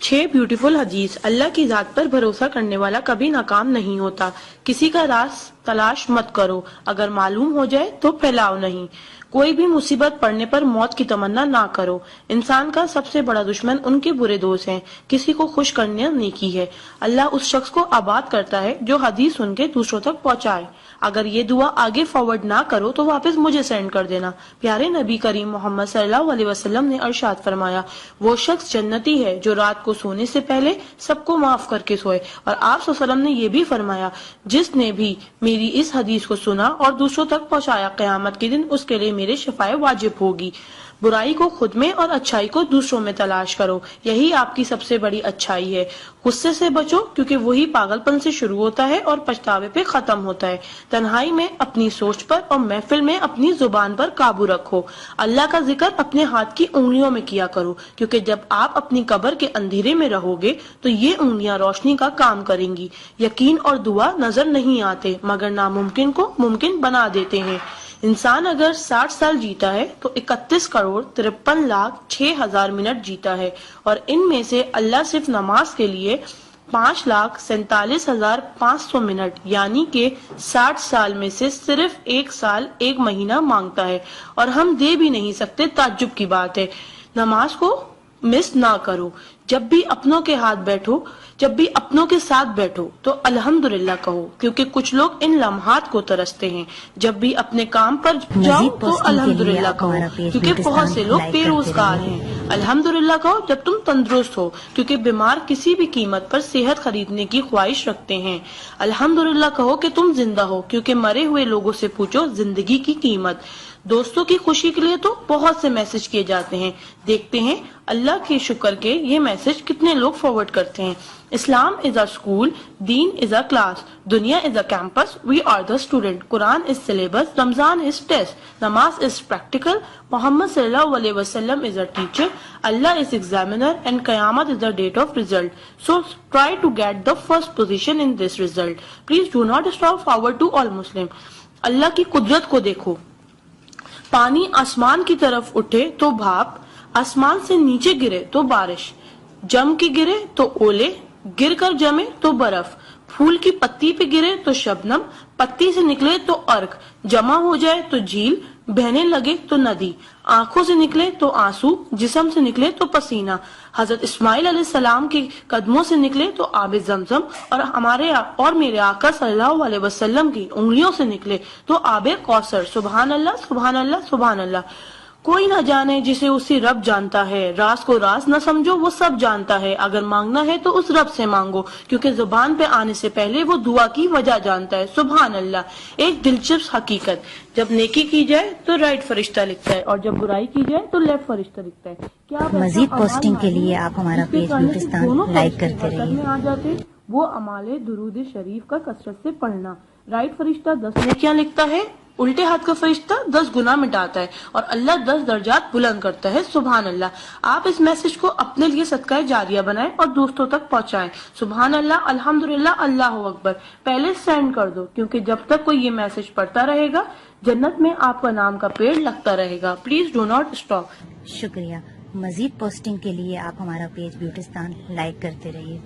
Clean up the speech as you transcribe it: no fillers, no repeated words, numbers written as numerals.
6 beautiful हदीस। अल्लाह की जात पर भरोसा करने वाला कभी नाकाम नहीं होता। किसी का राज तलाश मत करो, अगर मालूम हो जाए तो फैलाओ नहीं। कोई भी मुसीबत पड़ने पर मौत की तमन्ना ना करो। इंसान का सबसे बड़ा दुश्मन उनके बुरे दोस्त हैं। किसी को खुश करना नेकी है। अल्लाह उस शख्स को आबाद करता है जो हदीस सुन के दूसरों तक पहुंचाए। अगर ये दुआ आगे फॉरवर्ड ना करो तो वापस मुझे सेंड कर देना। प्यारे नबी करीम मोहम्मद सल्लल्लाहु अलैहि वसल्लम ने इरशाद फरमाया, वो शख्स जन्नती है जो रात को सोने से पहले सबको माफ करके सोए। और आप सल्लल्लाहु अलैहि वसल्लम ने ये भी फरमाया, जिसने भी मेरी इस हदीस को सुना और दूसरों तक पहुंचाया, क़यामत के दिन उसके लिए मेरे शफाए वाजिब होगी। बुराई को खुद में और अच्छाई को दूसरों में तलाश करो, यही आपकी सबसे बड़ी अच्छाई है। गुस्से से बचो क्योंकि वही पागलपन से शुरू होता है और पछतावे पे खत्म होता है। तन्हाई में अपनी सोच पर और महफिल में अपनी जुबान पर काबू रखो। अल्लाह का जिक्र अपने हाथ की उंगलियों में किया करो, क्योंकि जब आप अपनी कब्र के अंधेरे में रहोगे तो ये उंगलियां रोशनी का काम करेंगी। यकीन और दुआ नजर नहीं आते मगर नामुमकिन को मुमकिन बना देते हैं। इंसान अगर 60 साल जीता है तो 31,53,06,000 मिनट जीता है, और इनमें से अल्लाह सिर्फ नमाज के लिए 5,47,500 मिनट यानी कि 60 साल में से सिर्फ 1 साल 1 महीना मांगता है, और हम दे भी नहीं सकते। ताज्जुब की बात है। नमाज को मिस ना करो। जब भी अपनों के साथ बैठो तो अल्हम्दुलिल्लाह कहो, क्योंकि कुछ लोग इन लम्हात को तरसते हैं। जब भी अपने काम पर जाओ तो अल्हम्दुलिल्लाह कहो, क्योंकि बहुत से लोग बेरोजगार हैं। अल्हम्दुलिल्लाह कहो जब तुम तंदुरुस्त हो, क्योंकि बीमार किसी भी कीमत पर सेहत खरीदने की ख्वाहिश रखते हैं। अल्हम्दुलिल्लाह कहो कि तुम जिंदा हो, क्योंकि मरे हुए लोगों से पूछो जिंदगी की कीमत। दोस्तों की खुशी के लिए तो बहुत से मैसेज किए जाते हैं, देखते हैं अल्लाह के शुक्र के ये मैसेज कितने लोग फॉरवर्ड करते हैं। इस्लाम इज अ स्कूल, दीन इज अ क्लास, दुनिया is a campus, we are the student, Quran is syllabus, Ramzan is test, नमाज इज प्रैक्टिकल, मोहम्मद सल्लल्लाहु अलैहि वसल्लम is a teacher, Allah is examiner and कयामत is the date of result. So try to get the first position in this result. Please do not stop forward to all Muslim. Allah की कुदरत को देखो। पानी आसमान की तरफ उठे तो भाप, आसमान से नीचे गिरे तो बारिश, जम के गिरे तो ओले, गिर कर जमे तो बर्फ, फूल की पत्ती पे गिरे तो शबनम, पत्ती से निकले तो अर्क, जमा हो जाए तो झील, बहने लगे तो नदी, आंखों से निकले तो आंसू, जिस्म से निकले तो पसीना, हजरत इस्माइल अलैहिस्सलाम के कदमों से निकले तो आबे जमजम, और मेरे आका सल्लल्लाहु अलैहि वसल्लम की उंगलियों से निकले तो आबे कौसर। सुभान अल्लाह, सुभान अल्लाह, सुभान अल्लाह। कोई ना जाने जिसे उसी रब जानता है। राज को राज न समझो, वो सब जानता है। अगर मांगना है तो उस रब से मांगो, क्योंकि जुबान पे आने से पहले वो दुआ की वजह जानता है। सुभान अल्लाह। एक दिलचस्प हकीकत, जब नेकी की जाए तो राइट फरिश्ता लिखता है, और जब बुराई की जाए तो लेफ्ट फरिश्ता लिखता है। क्या मजीद पोस्टिंग के लिए आप हमारा पेज ब्यूटिस्तान लाइक करते रहिए। आ जाते वो अमाले दुरूद शरीफ का कसरत से पढ़ना। राइट फरिश्ता 10 नेकियां लिखता है, उल्टे हाथ का फरिश्ता 10 गुनाह मिटाता है, और अल्लाह 10 दर्जात बुलंद करता है। सुभान अल्लाह। आप इस मैसेज को अपने लिए सदका जारिया बनाएं और दोस्तों तक पहुंचाएं। सुभान अल्लाह, अल्हम्दुलिल्लाह, अल्लाह अकबर पहले सेंड कर दो, क्योंकि जब तक कोई ये मैसेज पढ़ता रहेगा जन्नत में आपका नाम का पेड़ लगता रहेगा। Please do not stop. शुक्रिया। मजीद पोस्टिंग के लिए आप हमारा पेज ब्यूटिस्तान लाइक करते रहिए।